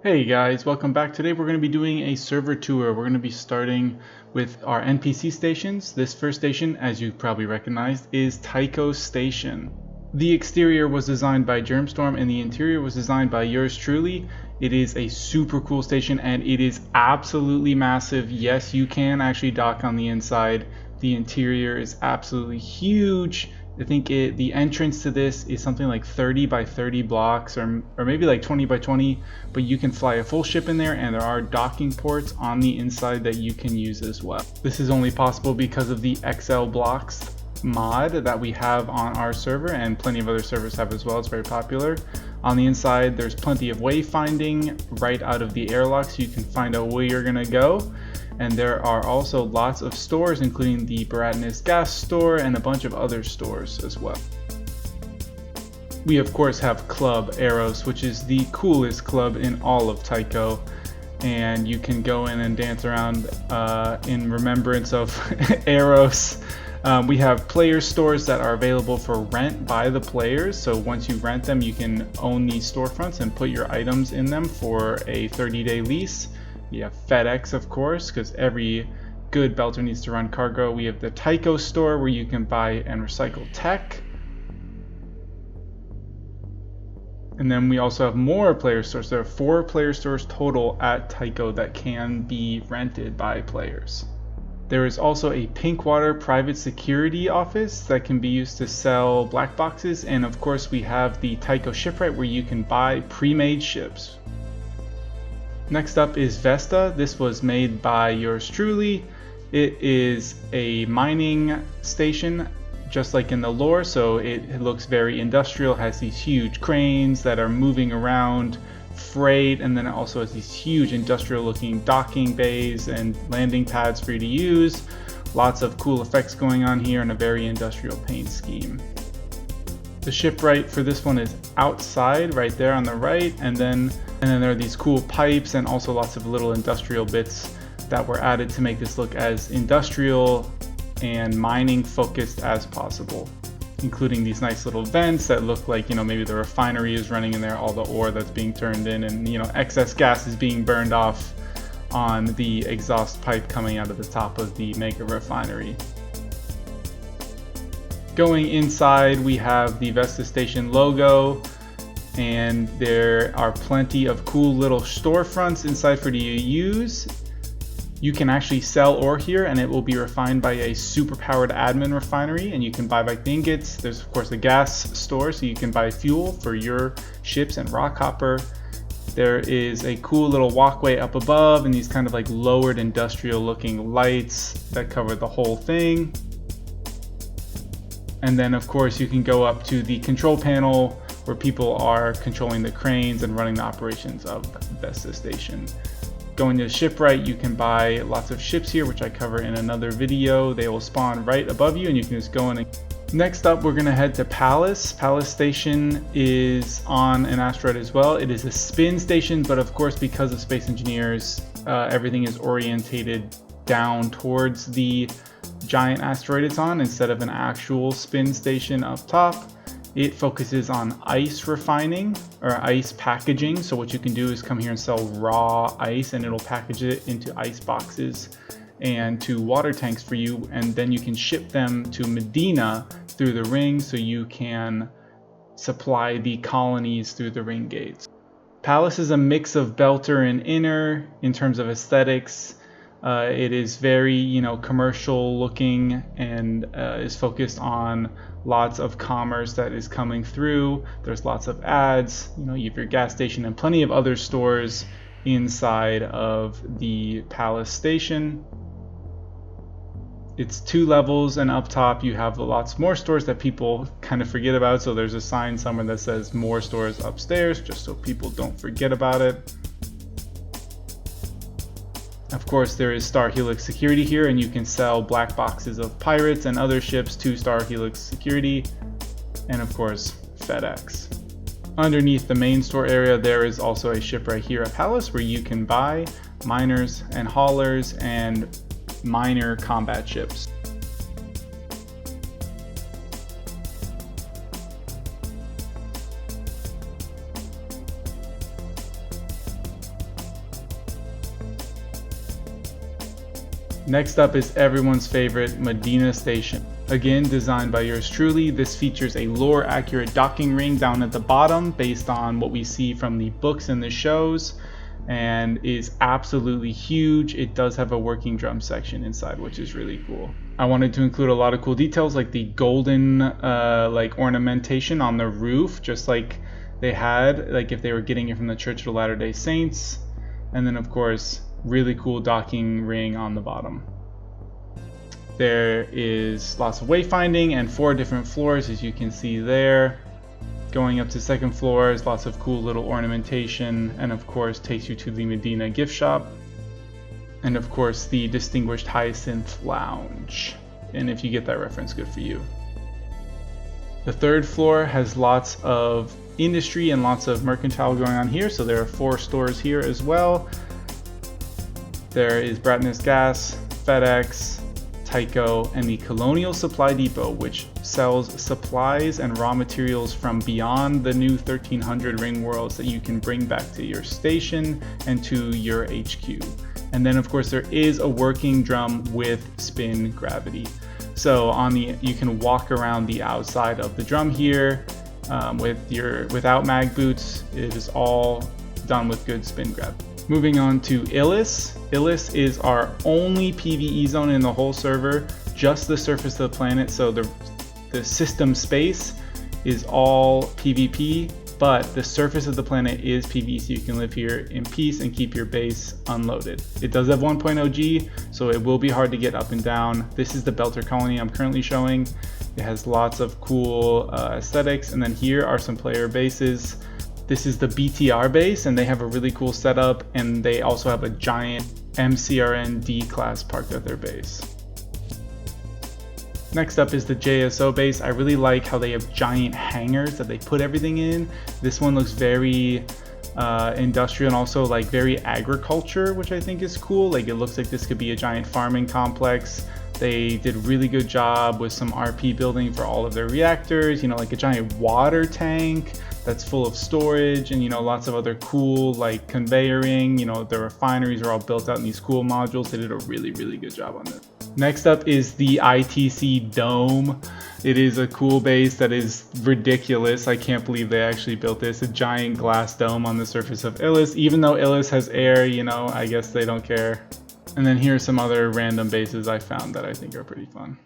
Hey guys, welcome back. Today we're going to be doing a server tour. We're going to be starting with our NPC stations. This first station, as you probably recognized, is Tycho Station. The exterior was designed by Germstorm and the interior was designed by yours truly. It is a super cool station and it is absolutely massive. Yes, you can actually dock on the inside. The interior is absolutely huge. I think the entrance to this is something like 30 by 30 blocks or maybe like 20 by 20, but you can fly a full ship in there and there are docking ports on the inside that you can use as well. This is only possible because of the XL blocks mod that we have on our server, and plenty of other servers have as well. It's very popular. On the inside there's plenty of wayfinding right out of the airlock, so you can find out where you're gonna go. And there are also lots of stores, including the Draconis gas store and a bunch of other stores as well. We of course have Club Eros, which is the coolest club in all of Tycho, and you can go in and dance around in remembrance of Eros. We have player stores that are available for rent by the players, so once you rent them you can own these storefronts and put your items in them for a 30-day lease. We have FedEx, of course, because every good belter needs to run cargo. We have the Tycho store where you can buy and recycle tech. And then we also have more player stores. There are 4 player stores total at Tycho that can be rented by players. There is also a Pinkwater private security office that can be used to sell black boxes. And of course we have the Tycho shipwright where you can buy pre-made ships. Next up is Vesta. This was made by yours truly. It is a mining station just like in the lore, so it looks very industrial, has these huge cranes that are moving around freight, and then it also has these huge industrial looking docking bays and landing pads for you to use. Lots of cool effects going on here and a very industrial paint scheme. The shipwright for this one is outside right there on the right, and then there are these cool pipes and also lots of little industrial bits that were added to make this look as industrial and mining focused as possible, including these nice little vents that look like, maybe the refinery is running in there, all the ore that's being turned in, and excess gas is being burned off on the exhaust pipe coming out of the top of the mega refinery. Going inside, we have the Vesta Station logo, and there are plenty of cool little storefronts inside for you to use. You can actually sell ore here and it will be refined by a super powered admin refinery, and you can buy back the ingots. There's of course a gas store, so you can buy fuel for your ships and rock hopper. There is a cool little walkway up above and these kind of like lowered industrial looking lights that cover the whole thing. And then of course you can go up to the control panel where people are controlling the cranes and running the operations of Vesta Station. Going to the shipwright, you can buy lots of ships here, which I cover in another video. They will spawn right above you and you can just go in. Next up, we're gonna head to Pallas. Pallas Station is on an asteroid as well. It is a spin station, but of course, because of Space Engineers, everything is orientated down towards the giant asteroid it's on instead of an actual spin station up top. It focuses on ice refining or ice packaging. So what you can do is come here and sell raw ice and it'll package it into ice boxes and to water tanks for you, and then you can ship them to Medina through the ring so you can supply the colonies through the ring gates. Pallas is a mix of belter and inner in terms of aesthetics. It is very, commercial looking and is focused on lots of commerce that is coming through. There's lots of ads, you have your gas station and plenty of other stores inside of the Pallas Station. It's 2 levels, and up top you have lots more stores that people kind of forget about. So there's a sign somewhere that says more stores upstairs, just so people don't forget about it. Of course, there is Star Helix security here, and you can sell black boxes of pirates and other ships to Star Helix security, and of course, FedEx. Underneath the main store area, there is also a ship right here at Pallas where you can buy miners and haulers and minor combat ships. Next up is everyone's favorite Medina Station. Again, designed by yours truly, this features a lore-accurate docking ring down at the bottom based on what we see from the books and the shows, and is absolutely huge. It does have a working drum section inside, which is really cool. I wanted to include a lot of cool details like the golden like ornamentation on the roof, just like they had like if they were getting it from the Church of the Latter-day Saints, and then of course really cool docking ring on the bottom. There is lots of wayfinding and 4 different floors, as you can see there. Going up to 2nd floor is lots of cool little ornamentation, and of course takes you to the Medina gift shop, and of course the distinguished Hyacinth Lounge. And if you get that reference, good for you. The 3rd floor has lots of industry and lots of mercantile going on here, so there are 4 stores here as well. There is Bratnus Gas, FedEx, Tycho, and the Colonial Supply Depot, which sells supplies and raw materials from beyond the new 1300 ring worlds that you can bring back to your station and to your HQ. And then of course there is a working drum with spin gravity. So you can walk around the outside of the drum here without mag boots. It is all done with good spin gravity. Moving on to Ilus. Ilus is our only PvE zone in the whole server, just the surface of the planet, so the system space is all PvP, but the surface of the planet is PvE, so you can live here in peace and keep your base unloaded. It does have 1.0 G, so it will be hard to get up and down. This is the Belter colony I'm currently showing. It has lots of cool aesthetics, and then here are some player bases. This is the BTR base, and they have a really cool setup, and they also have a giant MCRN D-class parked at their base. Next up is the JSO base. I really like how they have giant hangars that they put everything in. This one looks very industrial and also like very agriculture, which I think is cool. Like it looks like this could be a giant farming complex. They did a really good job with some RP building for all of their reactors, you know, like a giant water tank that's full of storage, and you know, lots of other cool like conveyoring. You know, the refineries are all built out in these cool modules. They did a really good job on this. Next up is the ITC Dome. It is a cool base that is ridiculous. I can't believe they actually built this. A giant glass dome on the surface of Ilus. Even though Ilus has air, you know, I guess they don't care. And then here are some other random bases I found that I think are pretty fun.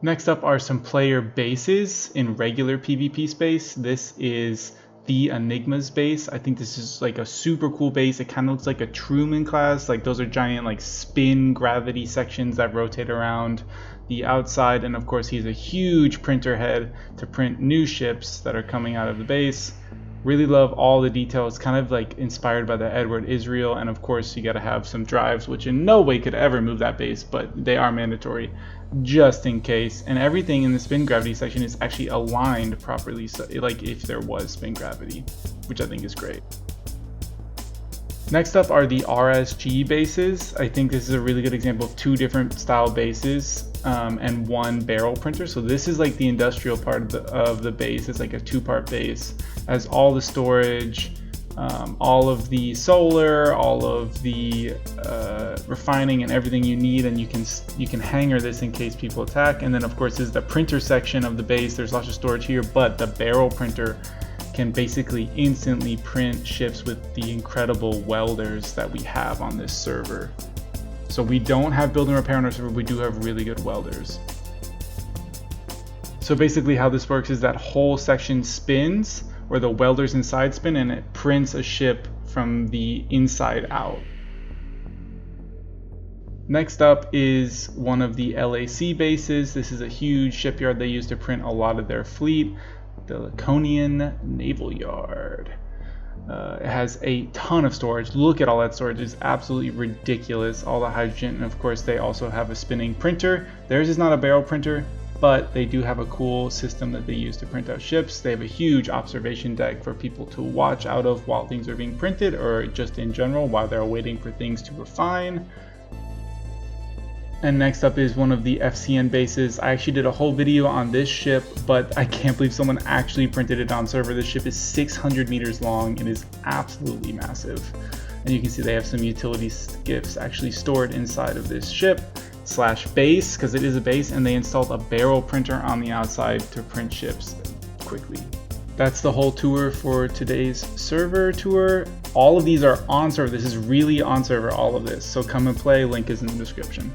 Next up are some player bases in regular PvP space. This is the Enigma's base. I think this is like a super cool base. It kind of looks like a Truman class. Like those are giant like spin gravity sections that rotate around the outside. And of course he's a huge printer head to print new ships that are coming out of the base. Really love all the details, kind of like inspired by the Edward Israel, and of course you got to have some drives, which in no way could ever move that base, but they are mandatory just in case. And everything in the spin gravity section is actually aligned properly, so like if there was spin gravity, which I think is great. Next up are the RSG bases. I think this is a really good example of 2 different style bases and 1 barrel printer. So this is like the industrial part of the base. It's like a 2-part base. Has all the storage, all of the solar, all of the refining and everything you need, and you can hanger this in case people attack. And then of course this is the printer section of the base. There's lots of storage here, but the barrel printer can basically instantly print ships with the incredible welders that we have on this server. So we don't have build and repair on our server, we do have really good welders. So basically how this works is that whole section spins, or the welders inside spin, and it prints a ship from the inside out. Next up is one of the LAC bases. This is a huge shipyard they use to print a lot of their fleet, the Laconian Naval Yard. It has a ton of storage. Look at all that storage. It's absolutely ridiculous. All the hydrogen, and of course they also have a spinning printer. Theirs is not a barrel printer, but they do have a cool system that they use to print out ships. They have a huge observation deck for people to watch out of while things are being printed, or just in general while they're waiting for things to refine. And next up is one of the FCN bases. I actually did a whole video on this ship, but I can't believe someone actually printed it on server. This ship is 600 meters long. It is absolutely massive. And you can see they have some utility skiffs actually stored inside of this ship / base, because it is a base, and they installed a barrel printer on the outside to print ships quickly. That's the whole tour for today's server tour. All of these are on server. This is really on server, all of this. So come and play, link is in the description.